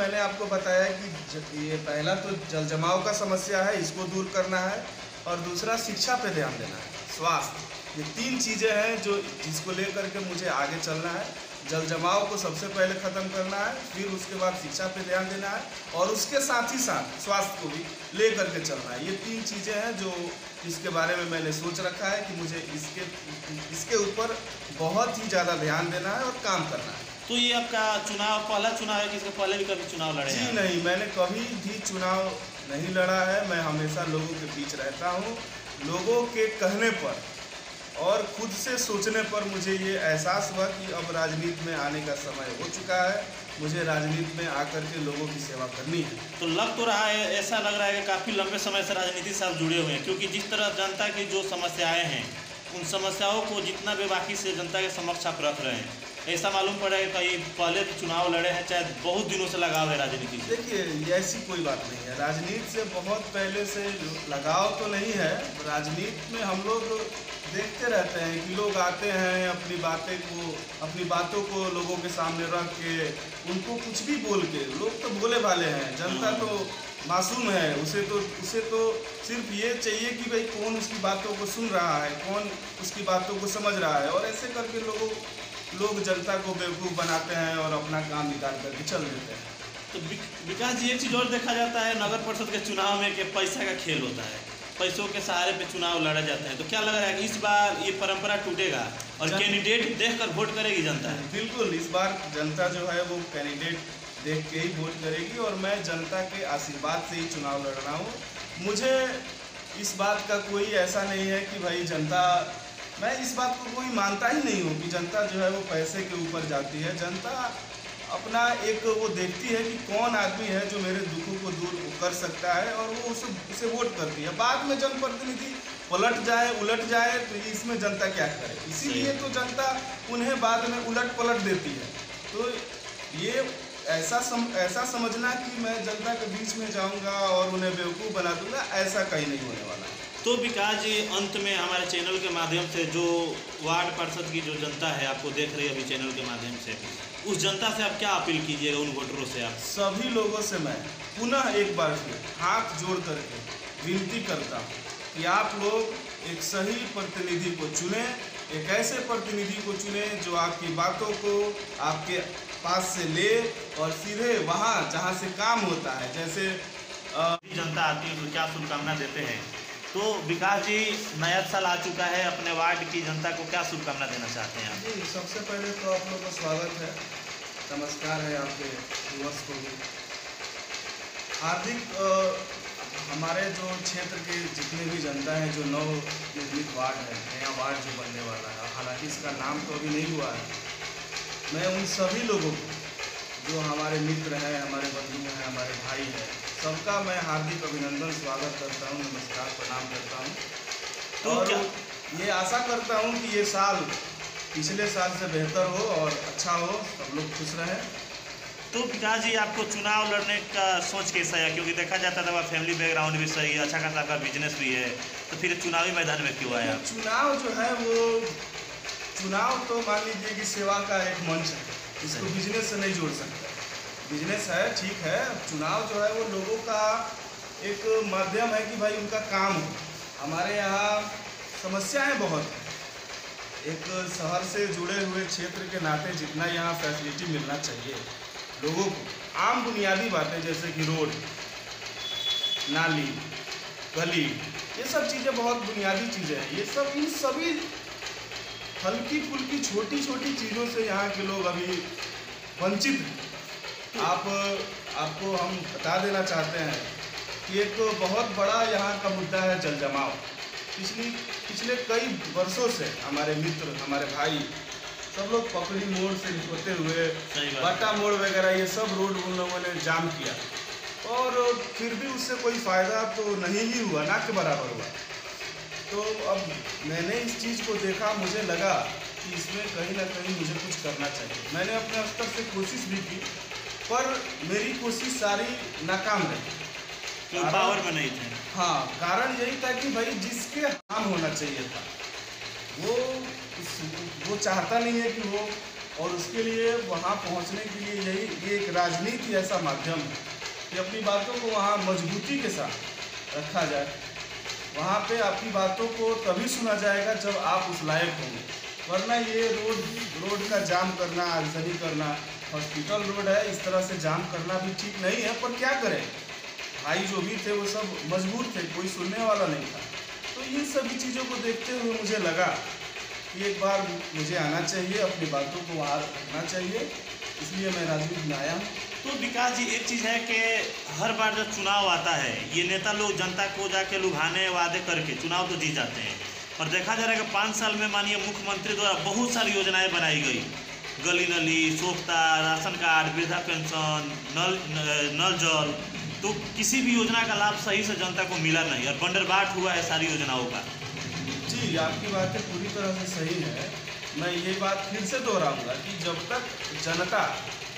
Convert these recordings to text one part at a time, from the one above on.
मैंने आपको बताया कि ये पहला तो जल जमाव का समस्या है, इसको दूर करना है, और दूसरा शिक्षा पे ध्यान देना है, स्वास्थ्य। ये 3 चीज़ें हैं जो जिसको लेकर के मुझे आगे चलना है। जल जमाव को सबसे पहले ख़त्म करना है, फिर उसके बाद शिक्षा पे ध्यान देना है, और उसके साथ ही साथ स्वास्थ्य को भी ले करके चलना है। ये 3 चीज़ें हैं जो इसके बारे में मैंने सोच रखा है कि मुझे इसके ऊपर बहुत ही ज़्यादा ध्यान देना है और काम करना है। तो ये आपका चुनाव पहला चुनाव है कि इसके पहले भी कभी चुनाव लड़े हैं? जी नहीं, मैंने कभी भी चुनाव नहीं लड़ा है। मैं हमेशा लोगों के बीच रहता हूँ। लोगों के कहने पर और खुद से सोचने पर मुझे ये एहसास हुआ कि अब राजनीति में आने का समय हो चुका है। मुझे राजनीति में आकर के लोगों की सेवा करनी है। तो लग तो रहा है, ऐसा लग रहा है कि काफ़ी लंबे समय से राजनीति से आप जुड़े हुए हैं, क्योंकि जिस तरह जनता की जो समस्याएं हैं उन समस्याओं को जितना बेबाकी से जनता के समक्ष आप रख रहे हैं, ऐसा मालूम पड़ा है कहीं पहले भी चुनाव लड़े हैं, चाहे बहुत दिनों से लगाव है राजनीति से? देखिए, ऐसी कोई बात नहीं है। राजनीति से बहुत पहले से लगाव तो नहीं है। राजनीति में हम लोग देखते रहते हैं कि लोग आते हैं, अपनी बातों को लोगों के सामने रख के, उनको कुछ भी बोल के, लोग तो भोले भाले हैं, जनता तो मासूम है। उसे तो सिर्फ ये चाहिए कि भाई कौन उसकी बातों को सुन रहा है, कौन उसकी बातों को समझ रहा है, और ऐसे करके लोग जनता को बेवकूफ़ बनाते हैं और अपना काम निकाल करके चल देते हैं। तो विकास जी, एक चीज़ और देखा जाता है नगर परिषद के चुनाव में कि पैसा का खेल होता है, पैसों के सहारे पे चुनाव लड़ा जाता है। तो क्या लग रहा है कि इस बार ये परंपरा टूटेगा और कैंडिडेट देखकर वोट करेगी जनता? बिल्कुल, इस बार जनता जो है वो कैंडिडेट देख के ही वोट करेगी, और मैं जनता के आशीर्वाद से ही चुनाव लड़ रहा हूँ। मुझे इस बात का कोई ऐसा नहीं है कि भाई मैं इस बात को कोई मानता ही नहीं हूँ कि जनता जो है वो पैसे के ऊपर जाती है। जनता अपना एक वो देखती है कि कौन आदमी है जो मेरे दुखों को दूर कर सकता है, और वो उसे वोट करती है। बाद में जनप्रतिनिधि पलट जाए, उलट जाए, तो इसमें जनता क्या करे? इसीलिए तो जनता उन्हें बाद में उलट पलट देती है। तो ये ऐसा समझना कि मैं जनता के बीच में जाऊंगा और उन्हें बेवकूफ़ बना दूंगा, ऐसा कहीं नहीं होने वाला है। तो विकास जी, अंत में हमारे चैनल के माध्यम से जो वार्ड पार्षद की जो जनता है आपको देख रही है अभी चैनल के माध्यम से, उस जनता से आप क्या अपील कीजिएगा, उन वोटरों से? आप सभी लोगों से मैं पुनः एक बार फिर हाथ जोड़ करके विनती करता हूँ कि आप लोग एक सही प्रतिनिधि को चुनें, एक ऐसे प्रतिनिधि को चुनें जो आपकी बातों को आपके पास से ले और सीधे वहाँ जहाँ से काम होता है, जैसे जनता आती है तो क्या शुभकामना देते हैं? तो विकास जी, नया साल आ चुका है, अपने वार्ड की जनता को क्या शुभकामना देना चाहते हैं आप? जी, सबसे पहले तो आप लोगों का स्वागत है, नमस्कार है आपके व्यूअर्स को भी। हार्दिक हमारे जो क्षेत्र के जितने भी जनता हैं, जो नवनिर्मित वार्ड है, नया वार्ड जो बनने वाला है, हालांकि इसका नाम तो अभी नहीं हुआ है, मैं उन सभी लोगों को जो हमारे मित्र हैं, हमारे बंधु हैं, हमारे भाई हैं, सबका मैं हार्दिक अभिनंदन, स्वागत करता हूं, नमस्कार, प्रणाम करता हूं। और ये आशा करता हूं कि ये साल पिछले साल से बेहतर हो और अच्छा हो, सब लोग खुश रहें। तो विकास जी, आपको चुनाव लड़ने का सोच कैसा है? क्योंकि देखा जाता था फैमिली बैकग्राउंड भी सही है, अच्छा खासा आपका बिजनेस भी है, तो फिर चुनावी मैदान में क्यों आया? चुनाव जो है वो चुनाव तो मान लीजिए कि सेवा का एक मंच है, इसको बिजनेस से नहीं जोड़ सकते। बिजनेस है, ठीक है, चुनाव जो है वो लोगों का एक माध्यम है कि भाई उनका काम हो। हमारे यहाँ समस्याएं बहुत हैं। एक शहर से जुड़े हुए क्षेत्र के नाते जितना यहाँ फैसिलिटी मिलना चाहिए लोगों को, आम बुनियादी बातें जैसे कि रोड, नाली, गली, ये सब चीज़ें बहुत बुनियादी चीज़ें हैं। ये सब इन सभी हल्की फुल्की छोटी छोटी चीज़ों से यहाँ के लोग अभी वंचित हैं। आपको हम बता देना चाहते हैं कि एक बहुत बड़ा यहाँ का मुद्दा है जल जमाव। पिछले कई वर्षों से हमारे मित्र, हमारे भाई, सब लोग पकड़ी मोड़ से होते हुए बाटा मोड़ वगैरह ये सब रोड उन लोगों ने जाम किया, और फिर भी उससे कोई फ़ायदा तो नहीं ही हुआ, ना के बराबर हुआ। तो अब मैंने इस चीज़ को देखा, मुझे लगा कि इसमें कहीं ना कहीं मुझे कुछ करना चाहिए। मैंने अपने स्तर से कोशिश भी की, पर मेरी कोशिश सारी नाकाम रही। पावर में नहीं थे। हाँ, कारण यही था कि भाई जिसके काम होना चाहिए था वो चाहता नहीं है कि वो और उसके लिए वहाँ पहुँचने के लिए ये एक राजनीति ऐसा माध्यम है कि अपनी बातों को वहाँ मजबूती के साथ रखा जाए। वहाँ पे आपकी बातों को तभी सुना जाएगा जब आप उस लायक होंगे, वरना ये रोड का जाम करना, आगजनी करना, हॉस्पिटल रोड है इस तरह से जाम करना भी ठीक नहीं है। पर क्या करें, भाई जो भी थे वो सब मजबूर थे, कोई सुनने वाला नहीं था। तो इन सभी चीज़ों को देखते हुए मुझे लगा कि एक बार मुझे आना चाहिए, अपनी बातों को वहाँ रखना चाहिए, इसलिए मैं राजनीति में आया हूँ। तो विकास जी, एक चीज़ है कि हर बार जब चुनाव आता है ये नेता लोग जनता को जाके लुभाने वादे करके चुनाव तो जीत जाते हैं, और देखा जा रहा है कि 5 साल में माननीय मुख्यमंत्री द्वारा बहुत सारी योजनाएं बनाई गई, गली नली, सोख्ता, राशन कार्ड, वृद्धा पेंशन, नल जल, तो किसी भी योजना का लाभ सही से जनता को मिला नहीं और बंदरबाट हुआ है सारी योजनाओं का। जी, आपकी बातें पूरी तरह से सही है। मैं ये बात फिर से दोहराऊंगा कि जब तक जनता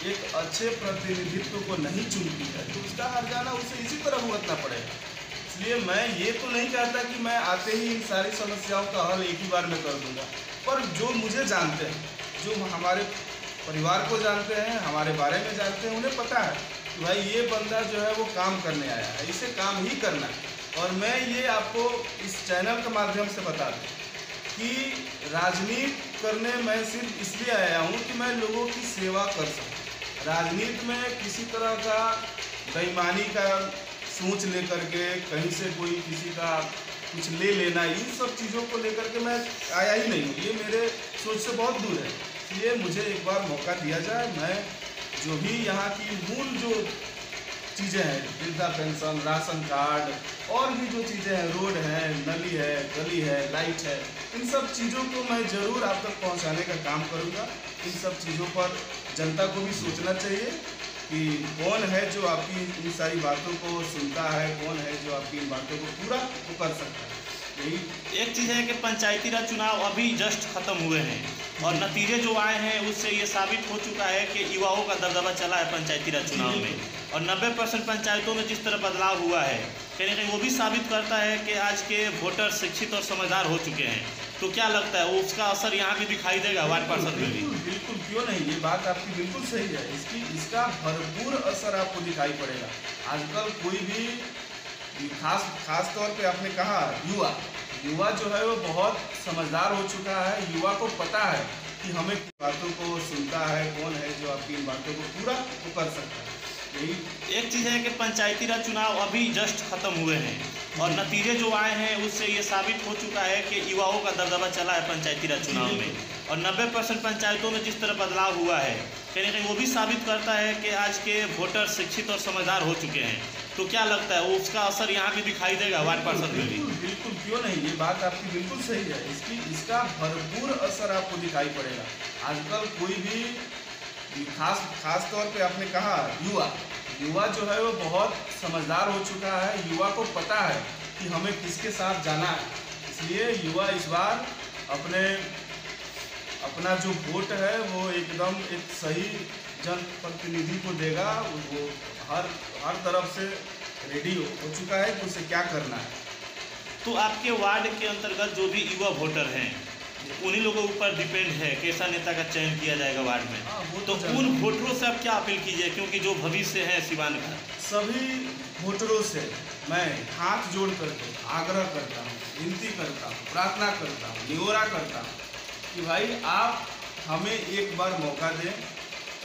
एक अच्छे प्रतिनिधित्व को नहीं चुनती है तो उसका हर जाना उसे इसी तरह भुगतना पड़ेगा। इसलिए मैं ये तो नहीं कहता कि मैं आते ही इन सारी समस्याओं का हल एक ही बार में कर दूंगा, पर जो मुझे जानते हैं, जो हमारे परिवार को जानते हैं, हमारे बारे में जानते हैं, उन्हें पता है कि भाई ये बंदा जो है वो काम करने आया है, इसे काम ही करना है। और मैं ये आपको इस चैनल के माध्यम से बता दूं कि राजनीति करने मैं सिर्फ इसलिए आया हूँ कि मैं लोगों की सेवा कर सकूँ। राजनीति में किसी तरह का बेईमानी का सोच लेकर के कहीं से कोई किसी का कुछ ले लेना, इन सब चीज़ों को लेकर के मैं आया ही नहीं हूँ, ये मेरे सोच से बहुत दूर है। इसलिए मुझे एक बार मौका दिया जाए, मैं जो भी यहाँ की मूल जो चीज़ें हैं, वृद्धा पेंशन, राशन कार्ड और भी जो चीज़ें हैं, रोड है, नली है, गली है, लाइट है, इन सब चीज़ों को मैं ज़रूर आप तक पहुँचाने का काम करूँगा। इन सब चीज़ों पर जनता को भी सोचना चाहिए कि कौन है जो आपकी इन सारी बातों को सुनता है, कौन है जो आपकी इन बातों को पूरा वो कर सकता है। यही एक चीज़ है कि पंचायती राज चुनाव अभी जस्ट खत्म हुए हैं और नतीजे जो आए हैं उससे ये साबित हो चुका है कि युवाओं का दबदबा चला है पंचायती राज चुनाव में, और 90% पंचायतों में जिस तरह बदलाव हुआ है कहीं ना कहीं वो भी साबित करता है कि आज के वोटर शिक्षित और समझदार हो चुके हैं। तो क्या लगता है उसका असर यहाँ भी दिखाई देगा वार्ड पार्षद में भी? बिल्कुल, क्यों नहीं, ये बात आपकी बिल्कुल सही है। इसका भरपूर असर आपको दिखाई पड़ेगा। आजकल कोई भी खास तौर पे आपने कहा युवा जो है वो बहुत समझदार हो चुका है। युवा को पता है कि हमें बातों को सुनता है, कौन है जो आपकी इन बातों को पूरा वो कर सकता है। यही एक चीज़ है कि पंचायती राज चुनाव अभी जस्ट खत्म हुए हैं और नतीजे जो आए हैं उससे ये साबित हो चुका है कि युवाओं का दबदबा चला है पंचायती राज चुनाव में, और 90% पंचायतों में जिस तरह बदलाव हुआ है कहीं ना कहीं वो भी साबित करता है कि आज के वोटर शिक्षित और समझदार हो चुके हैं। तो क्या लगता है उसका असर यहाँ भी दिखाई देगा वार्ड पार्षद में भी? बिल्कुल, क्यों नहीं, ये बात आपकी बिल्कुल सही है। इसका भरपूर असर आपको दिखाई पड़ेगा। आजकल कोई भी खास तौर पे आपने कहा युवा जो है वो बहुत समझदार हो चुका है। युवा को पता है कि हमें किसके साथ जाना है, इसलिए युवा इस बार अपना जो वोट है वो एकदम एक सही जनप्रतिनिधि को देगा। वो हर तरफ से रेडी हो चुका है कि उसे क्या करना है। तो आपके वार्ड के अंतर्गत जो भी युवा वोटर हैं उन्हीं लोगों के ऊपर डिपेंड है कैसा नेता का चयन किया जाएगा वार्ड में। तो उन वोटरों से आप क्या अपील कीजिए, क्योंकि जो भविष्य है सिवान का? सभी वोटरों से मैं हाथ जोड़ करके आग्रह करता हूँ, विनती करता हूँ, प्रार्थना करता हूँ, निहोरा करता हूँ कि भाई आप हमें एक बार मौका दें।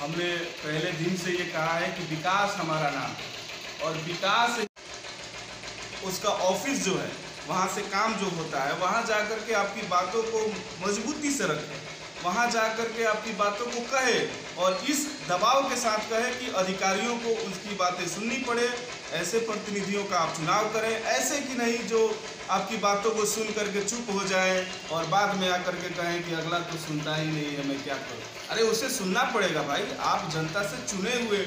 हमने पहले दिन से ये कहा है कि विकास हमारा नाम है, और विकास उसका ऑफिस जो है, वहाँ से काम जो होता है, वहाँ जा कर के आपकी बातों को मजबूती से रखें, वहाँ जा कर के आपकी बातों को कहे और इस दबाव के साथ कहे कि अधिकारियों को उसकी बातें सुननी पड़े। ऐसे प्रतिनिधियों का आप चुनाव करें, ऐसे कि नहीं जो आपकी बातों को सुन करके चुप हो जाए और बाद में आकर के कहें कि अगला तो सुनता ही नहीं है, मैं क्या करूं। अरे उसे सुनना पड़ेगा भाई, आप जनता से चुने हुए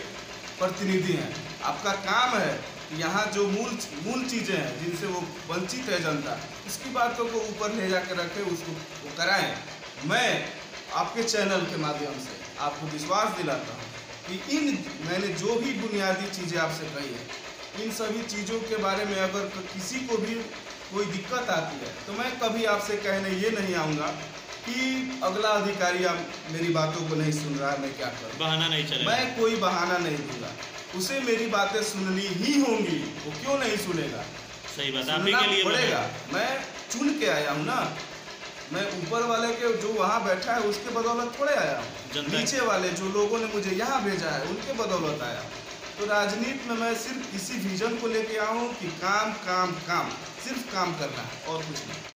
प्रतिनिधि हैं। आपका काम है कि यहाँ जो मूल चीज़ें हैं जिनसे वो वंचित है जनता, उसकी बातों को ऊपर ले जाकर रखें, उसको वो कराएँ। मैं आपके चैनल के माध्यम से आपको विश्वास दिलाता हूँ कि मैंने जो भी बुनियादी चीज़ें आपसे कही है, इन सभी चीज़ों के बारे में अगर किसी को भी कोई दिक्कत आती है तो मैं कभी आपसे कहने ये नहीं आऊँगा कि अगला अधिकारी अब मेरी बातों को नहीं सुन रहा है, मैं क्या करूं। बहाना नहीं चलेगा। मैं कोई बहाना नहीं दूंगा, उसे मेरी बातें सुननी ही होंगी, वो क्यों नहीं सुनेगा। सही बात, आप ही सुनना के लिए पड़ेगा। मैं चुन के आया हूँ ना, मैं ऊपर वाले के जो वहाँ बैठा है उसके बदौलत थोड़े आया हूँ, नीचे वाले जो लोगों ने मुझे यहाँ भेजा है उनके बदौलत आया हूँ। तो राजनीति में मैं सिर्फ इसी विजन को लेके आया हूँ कि काम काम काम, सिर्फ काम करना है और कुछ नहीं।